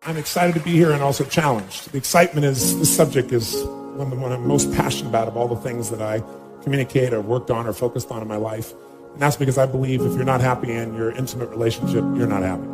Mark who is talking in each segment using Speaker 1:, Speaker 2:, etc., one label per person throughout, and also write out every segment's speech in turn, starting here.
Speaker 1: I'm excited to be here and also challenged. The excitement is, this subject is one I'm most passionate about of all the things that I communicate or worked on or focused on in my life. And that's because I believe if you're not happy in your intimate relationship, you're not happy.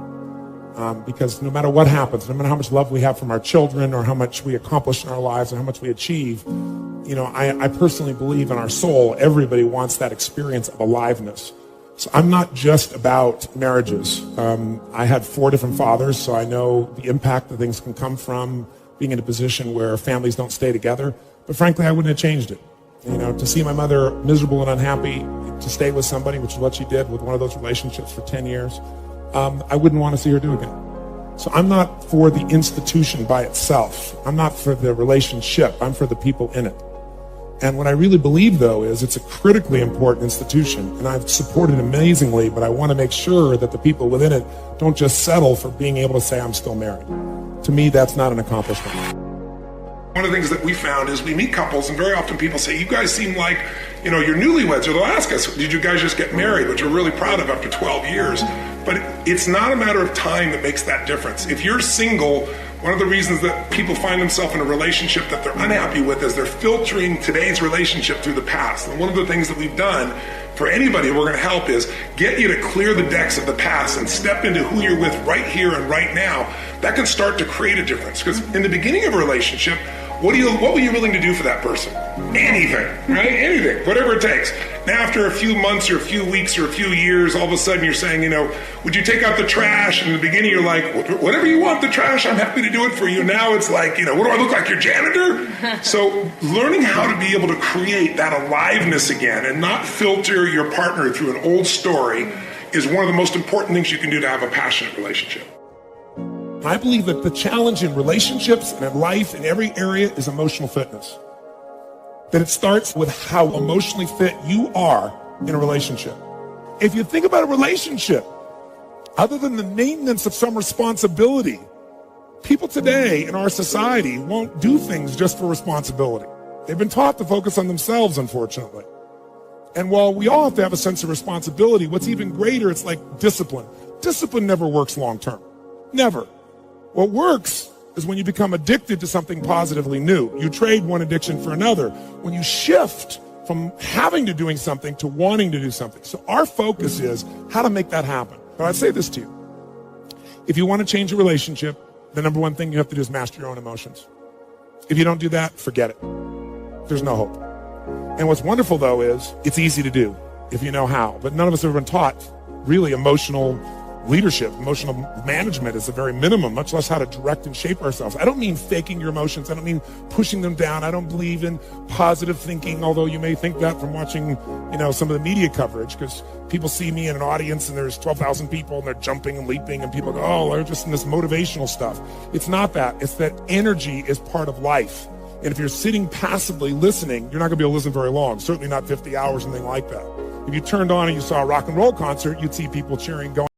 Speaker 1: Because no matter what happens, no matter how much love we have from our children or how much we accomplish in our lives or how much we achieve, I personally believe in our soul, everybody wants that experience of aliveness. So I'm not just about marriages. I had 4 different fathers, so I know the impact that things can come from being in a position where families don't stay together. But frankly, I wouldn't have changed it. To see my mother miserable and unhappy, to stay with somebody, which is what she did with one of those relationships for 10 years, I wouldn't want to see her do again. So I'm not for the institution by itself. I'm not for the relationship. I'm for the people in it. And what I really believe, though, is it's a critically important institution, and I've supported it amazingly, but I want to make sure that the people within it don't just settle for being able to say, I'm still married. To me, that's not an accomplishment. One of the things that we found is we meet couples, and very often people say, you guys seem like, you're newlyweds, or they'll ask us, did you guys just get married, which we're really proud of after 12 years. But it's not a matter of time that makes that difference. If you're single, one of the reasons that people find themselves in a relationship that they're unhappy with is they're filtering today's relationship through the past. And one of the things that we've done for anybody we're going to help is get you to clear the decks of the past and step into who you're with right here and right now. That can start to create a difference. Because in the beginning of a relationship, what were you willing to do for that person? Anything, right? Anything, whatever it takes. Now, after a few months or a few weeks or a few years, all of a sudden you're saying, would you take out the trash? And in the beginning you're like, whatever you want, the trash, I'm happy to do it for you. Now it's like, what do I look like, your janitor? So learning how to be able to create that aliveness again and not filter your partner through an old story is one of the most important things you can do to have a passionate relationship. I believe that the challenge in relationships and in life in every area is emotional fitness. That it starts with how emotionally fit you are in a relationship. If you think about a relationship, other than the maintenance of some responsibility, people today in our society won't do things just for responsibility. They've been taught to focus on themselves, unfortunately. And while we all have to have a sense of responsibility, what's even greater, it's like discipline. Discipline never works long term. Never. What works is when you become addicted to something positively new. You trade one addiction for another. When you shift from having to doing something to wanting to do something. So our focus is how to make that happen. But I'd say this to you. If you want to change a relationship, the number one thing you have to do is master your own emotions. If you don't do that, forget it. There's no hope. And what's wonderful, though, is it's easy to do if you know how. But none of us have been taught really emotional leadership. Emotional management is the very minimum, much less how to direct and shape ourselves. I don't mean faking your emotions. I don't mean pushing them down. I don't believe in positive thinking, although you may think that from watching, some of the media coverage, because people see me in an audience and there's 12,000 people and they're jumping and leaping and people go, oh, they're just in this motivational stuff. It's not that. It's that energy is part of life. And if you're sitting passively listening, you're not going to be able to listen very long, certainly not 50 hours, anything like that. If you turned on and you saw a rock and roll concert, you'd see people cheering, going,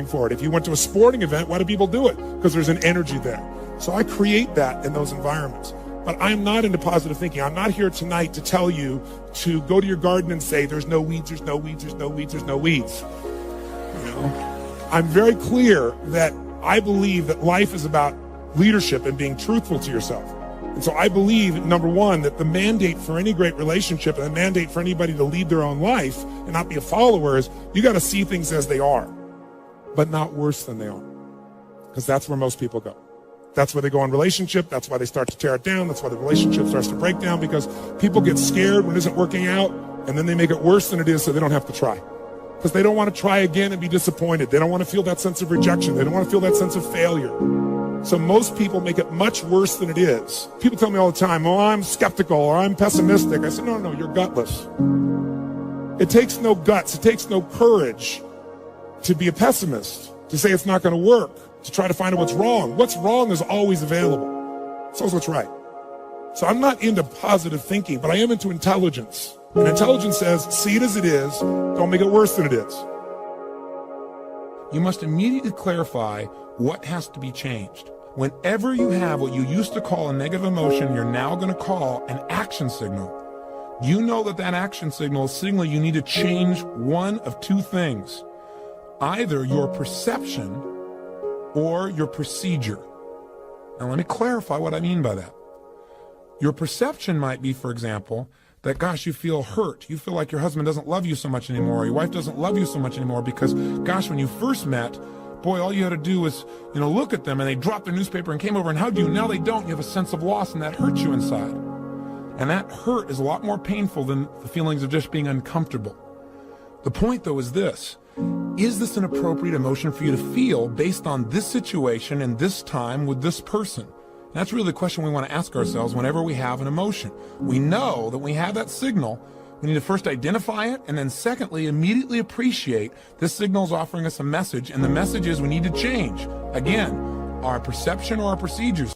Speaker 1: forward. If you went to a sporting event, why do people do it? Because there's an energy there. So I create that in those environments. But I'm not into positive thinking. I'm not here tonight to tell you to go to your garden and say, there's no weeds, there's no weeds, there's no weeds, there's no weeds. You know? I'm very clear that I believe that life is about leadership and being truthful to yourself. And so I believe, number one, that the mandate for any great relationship and the mandate for anybody to lead their own life and not be a follower is you got to see things as they are, but not worse than they are. Because that's where most people go. That's where they go in relationship. That's why they start to tear it down. That's why the relationship starts to break down, because people get scared when it isn't working out, and then they make it worse than it is so they don't have to try. Because they don't want to try again and be disappointed. They don't want to feel that sense of rejection. They don't want to feel that sense of failure. So most people make it much worse than it is. People tell me all the time, oh, I'm skeptical or I'm pessimistic. I said, no, you're gutless. It takes no guts. It takes no courage to be a pessimist, to say it's not going to work, to try to find out what's wrong. What's wrong is always available. So is what's right. So I'm not into positive thinking, but I am into intelligence. And intelligence says, see it as it is, don't make it worse than it is. You must immediately clarify what has to be changed. Whenever you have what you used to call a negative emotion, you're now going to call an action signal. You know that action signal is signaling you need to change one of two things. Either your perception or your procedure. Now let me clarify what I mean by that. Your perception might be, for example, that, gosh, you feel hurt. You feel like your husband doesn't love you so much anymore, or your wife doesn't love you so much anymore because, gosh, when you first met, boy, all you had to do was, look at them and they dropped their newspaper and came over and hugged you. Now they don't. You have a sense of loss, and that hurts you inside. And that hurt is a lot more painful than the feelings of just being uncomfortable. The point, though, is this. Is this an appropriate emotion for you to feel based on this situation and this time with this person? And that's really the question we want to ask ourselves whenever we have an emotion. We know that when we have that signal, we need to first identify it, and then secondly, immediately appreciate this signal is offering us a message, and the message is we need to change. Again, our perception or our procedures.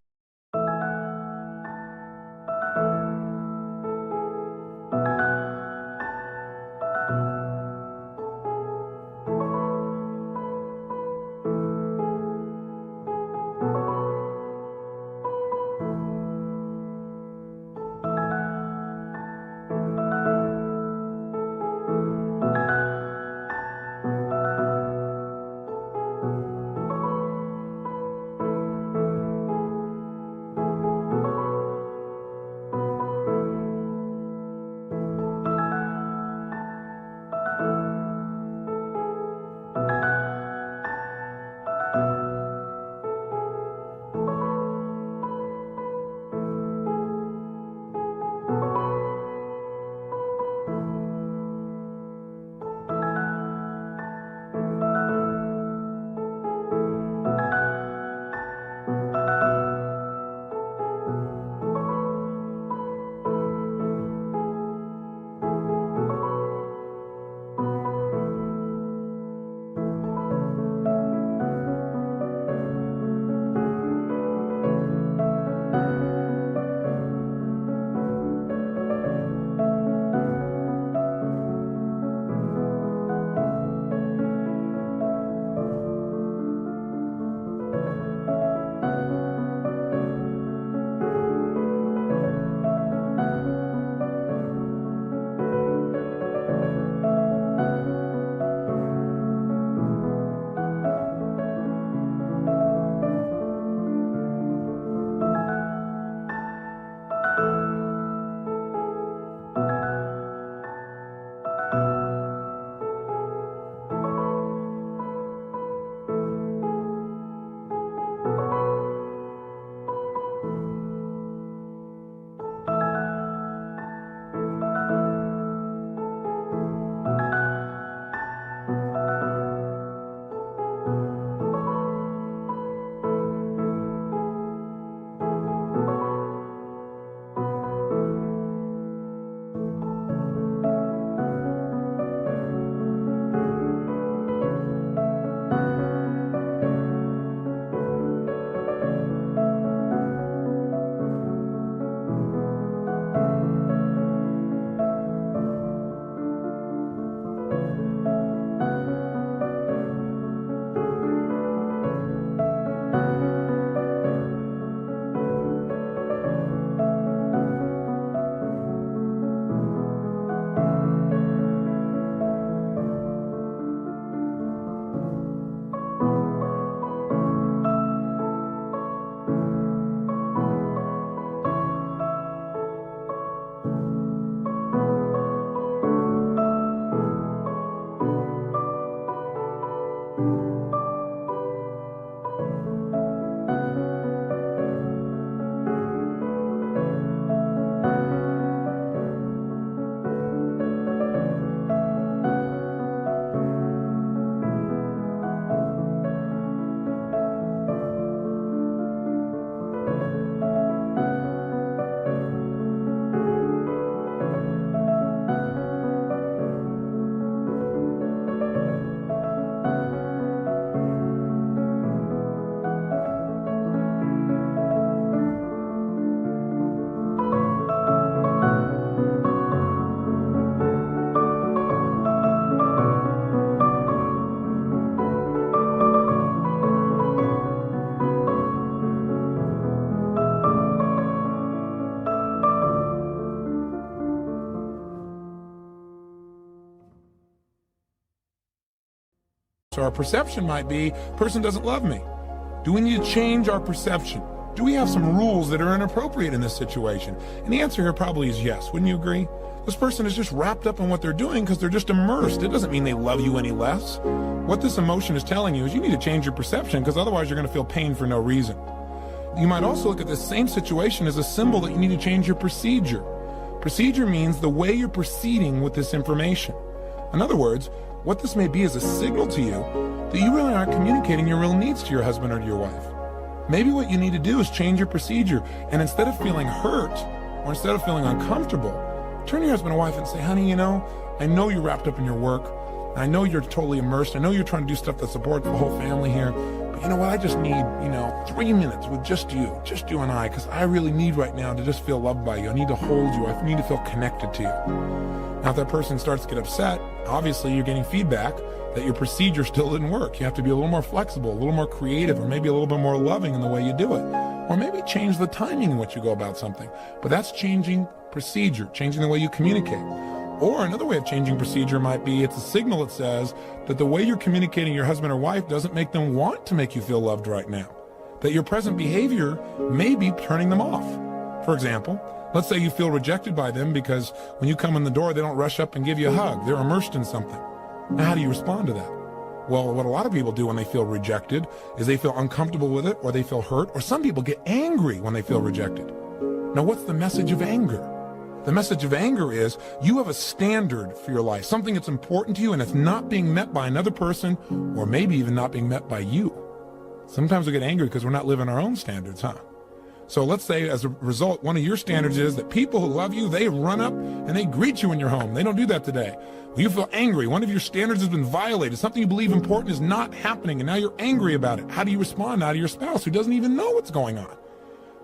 Speaker 2: So our perception might be, person doesn't love me. Do we need to change our perception? Do we have some rules that are inappropriate in this situation? And the answer here probably is yes. Wouldn't you agree? This person is just wrapped up in what they're doing because they're just immersed. It doesn't mean they love you any less. What this emotion is telling you is you need to change your perception, because otherwise you're going to feel pain for no reason. You might also look at this same situation as a symbol that you need to change your procedure. Procedure means the way you're proceeding with this information. In other words, what this may be is a signal to you that you really aren't communicating your real needs to your husband or to your wife. Maybe what you need to do is change your procedure, and instead of feeling hurt or instead of feeling uncomfortable, turn to your husband or wife and say, honey, I know you're wrapped up in your work. I know you're totally immersed. I know you're trying to do stuff that supports the whole family here. But you know what? I just need, 3 minutes with just you and I, because I really need right now to just feel loved by you. I need to hold you. I need to feel connected to you. Now, if that person starts to get upset, obviously you're getting feedback that your procedure still didn't work. You have to be a little more flexible, a little more creative, or maybe a little bit more loving in the way you do it. Or maybe change the timing in which you go about something. But that's changing procedure, changing the way you communicate. Or another way of changing procedure might be it's a signal that says that the way you're communicating your husband or wife doesn't make them want to make you feel loved right now. That your present behavior may be turning them off. For example, let's say you feel rejected by them because when you come in the door, they don't rush up and give you a hug. They're immersed in something. Now, how do you respond to that? Well, what a lot of people do when they feel rejected is they feel uncomfortable with it, or they feel hurt, or some people get angry when they feel rejected. Now, what's the message of anger? The message of anger is you have a standard for your life, something that's important to you, and it's not being met by another person, or maybe even not being met by you. Sometimes we get angry because we're not living our own standards, huh? So let's say as a result, one of your standards is that people who love you, they run up and they greet you in your home. They don't do that today. Well, you feel angry. One of your standards has been violated. Something you believe important is not happening, and now you're angry about it. How do you respond now to your spouse who doesn't even know what's going on?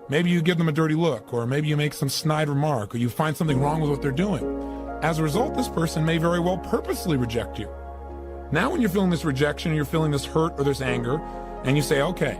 Speaker 2: Maybe you give them a dirty look, or maybe you make some snide remark, or you find something wrong with what they're doing. As a result, this person may very well purposely reject you. Now when you're feeling this rejection, you're feeling this hurt or this anger, and you say, okay,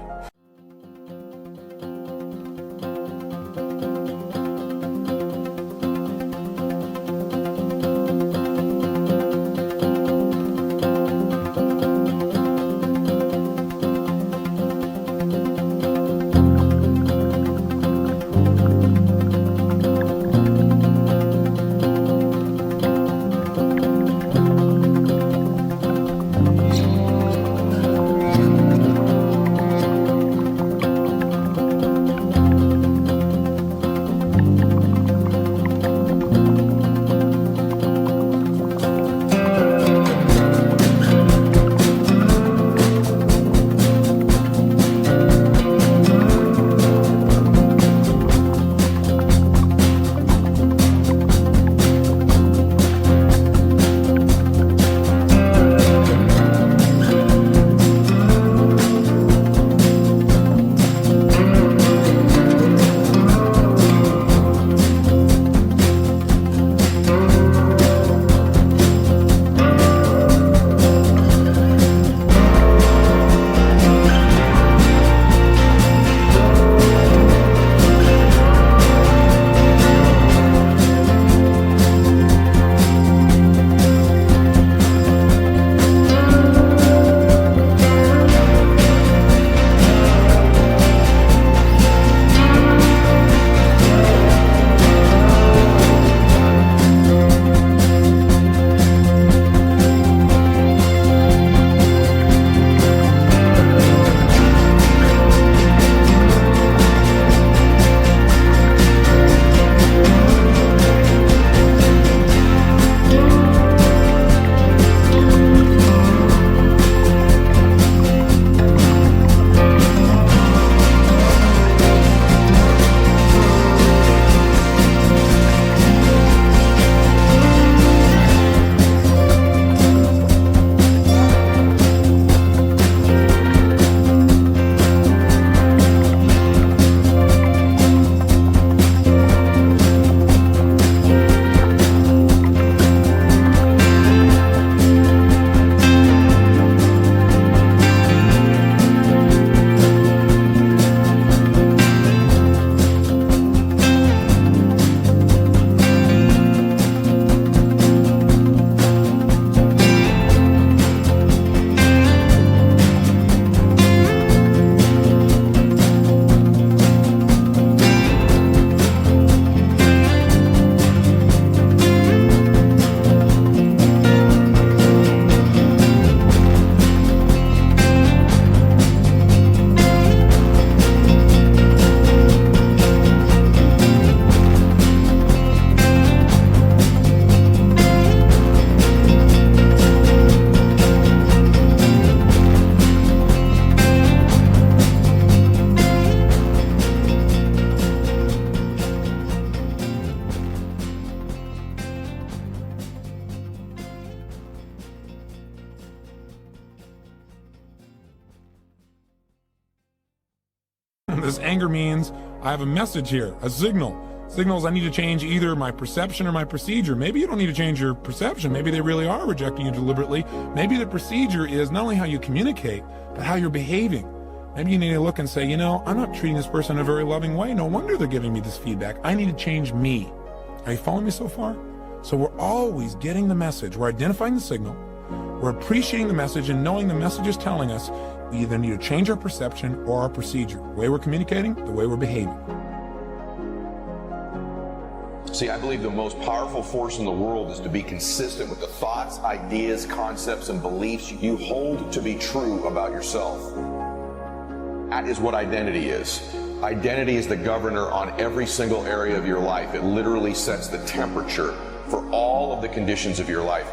Speaker 2: This anger means I have a message here, a signal. Signals I need to change either my perception or my procedure. Maybe you don't need to change your perception. Maybe they really are rejecting you deliberately. Maybe the procedure is not only how you communicate, but how you're behaving. Maybe you need to look and say, I'm not treating this person in a very loving way. No wonder they're giving me this feedback. I need to change me. Are you following me so far? So we're always getting the message. We're identifying the signal. We're appreciating the message and knowing the message is telling us we either need to change our perception or our procedure. The way we're communicating, the way we're behaving.
Speaker 3: See, I believe the most powerful force in the world is to be consistent with the thoughts, ideas, concepts, and beliefs you hold to be true about yourself. That is what identity is. Identity is the governor on every single area of your life. It literally sets the temperature for all of the conditions of your life.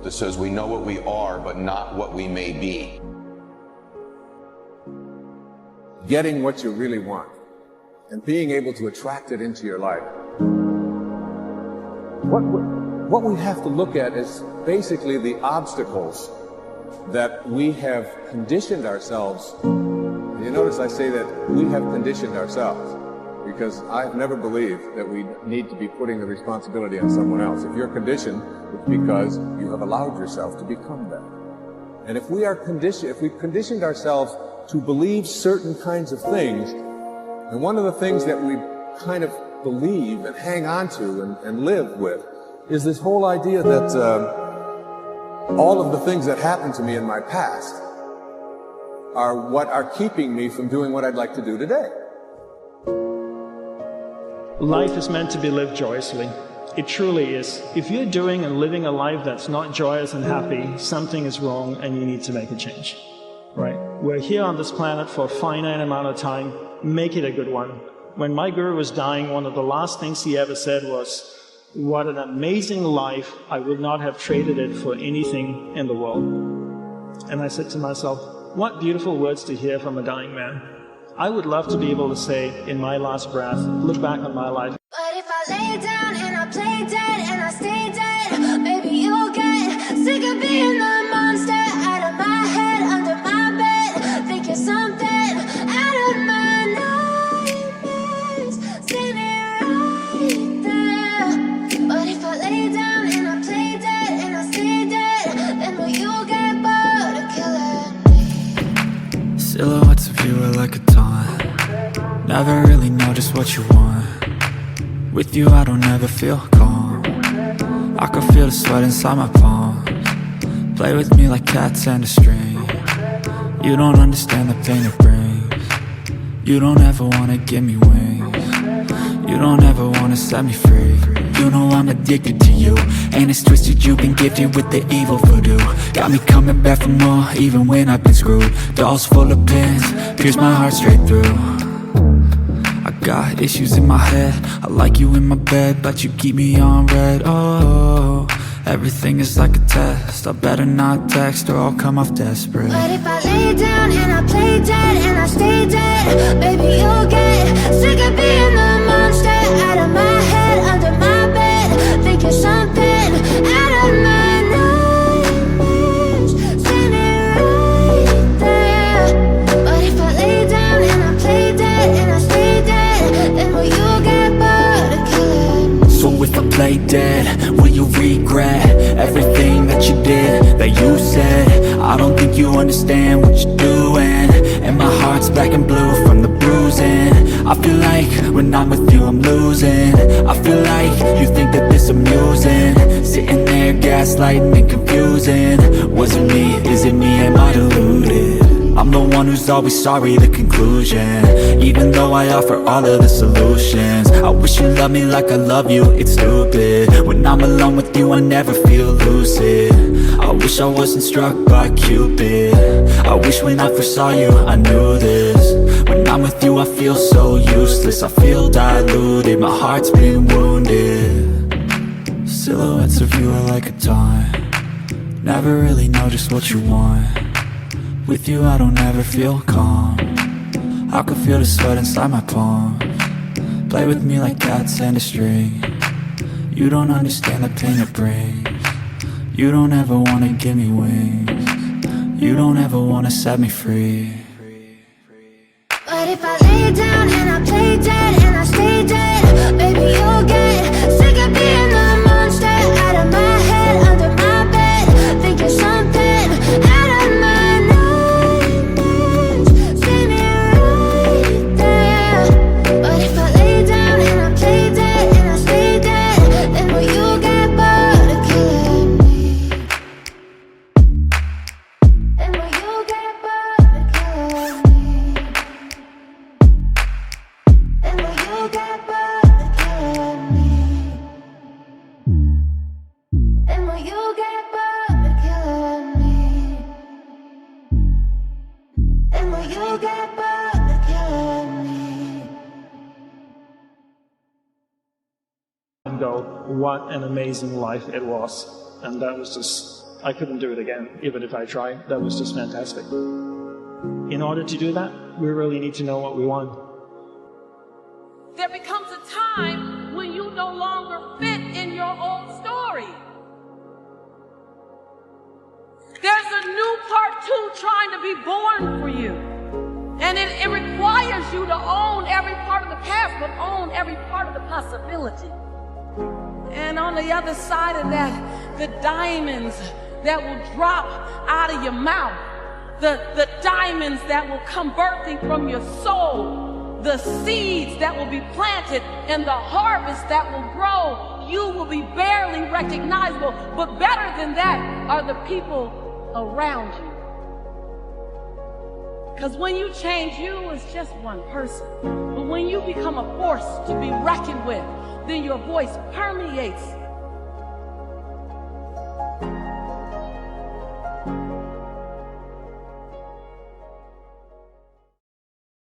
Speaker 3: It says we know what we are, but not what we may be.
Speaker 4: Getting what you really want and being able to attract it into your life. What we have to look at is basically the obstacles that we have conditioned ourselves. You notice I say that we have conditioned ourselves, because I've never believed that we need to be putting the responsibility on someone else. If you're conditioned, it's because you have allowed yourself to become that. And if we've conditioned ourselves to believe certain kinds of things, and one of the things that we kind of believe and hang on to and live with is this whole idea that all of the things that happened to me in my past are what are keeping me from doing what I'd like to do today.
Speaker 5: Life is meant to be lived joyously. It truly is. If you're doing and living a life that's not joyous and happy, something is wrong and you need to make a change. Right? We're here on this planet for a finite amount of time. Make it a good one. When my guru was dying, one of the last things he ever said was, "What an amazing life. I would not have traded it for anything in the world." And I said to myself, what beautiful words to hear from a dying man. I would love to be able to say in my last breath, look back on my life.
Speaker 6: But if I lay down and I play dead and I stay dead, maybe you'll get sick of being the monster out of my head, under my bed. Think you're something out of my nightmares, standing right there. But if I lay down and I play dead and I stay dead, then will you get bored of killing me?
Speaker 7: Silhouettes of you are like a taunt. Never really know just what you want. With you I don't ever feel calm. I can feel the sweat inside my palms. Play with me like cats and a string. You don't understand the pain it brings. You don't ever wanna give me wings. You don't ever wanna set me free. You know I'm addicted to you, and it's twisted, you've been gifted with the evil voodoo. Got me coming back for more, even when I've been screwed. Dolls full of pins, pierce my heart straight through. I got issues in my head, I like you in my bed, but you keep me on red. Oh, everything is like a test, I better not text or I'll come off desperate.
Speaker 6: But if I lay down and I play dead and I stay dead, baby you'll get sick of being the monster out of my head, under my bed. Think you're something out of my nightmares, standing right there. But if I lay down and I play dead and I stay dead, then will you get bored of killing me?
Speaker 7: So if I play dead, will you regret everything that you did, that you said? I don't think you understand what you're doing, and my heart's black and blue from the bruising. I feel like when I'm with you I'm losing. I feel like you think that this amusing, sitting there gaslighting and confusing. Was it me? Is it me? Am I deluded? I'm the one who's always sorry, the conclusion, even though I offer all of the solutions. I wish you loved me like I love you, it's stupid. When I'm alone with you I never feel lucid. I wish I wasn't struck by Cupid. I wish when I first saw you I knew this. When I'm with you I feel so useless, I feel diluted, my heart's been wounded. Silhouettes of you are like a taunt. Never really know just what you want. With you I don't ever feel calm. I can feel the sweat inside my palms. Play with me like cats and a string. You don't understand the pain it brings. You don't ever wanna give me wings. You don't ever wanna set me free.
Speaker 6: But down and I play dead and I stay dead, maybe you'll get sick of being the monster out of my head, under my bed, thinking something out of my nightmares, standing right there. But if I lay down and I play dead and I stay dead, then will you get bored of killing me? Then will you get bored of killing me? Then will you get bored of killing me? Then will you get bored of killing me? Then will you get bored of killing me?
Speaker 5: And go, what an amazing life it was. And that was just, I couldn't do it again, even if I tried. That was just fantastic. In order to do that, we really need to know what we want.
Speaker 8: There becomes a time when you no longer fit in your old story. There's a new part 2 trying to be born for you. And it requires you to own every part of the past, but own every part of the possibility. And on the other side of that, the diamonds that will drop out of your mouth, the diamonds that will come birthing from your soul, the seeds that will be planted, and the harvest that will grow, you will be barely recognizable. But better than that are the people around you. Because when you change, you is just one person. But when you become a force to be reckoned with, then your voice permeates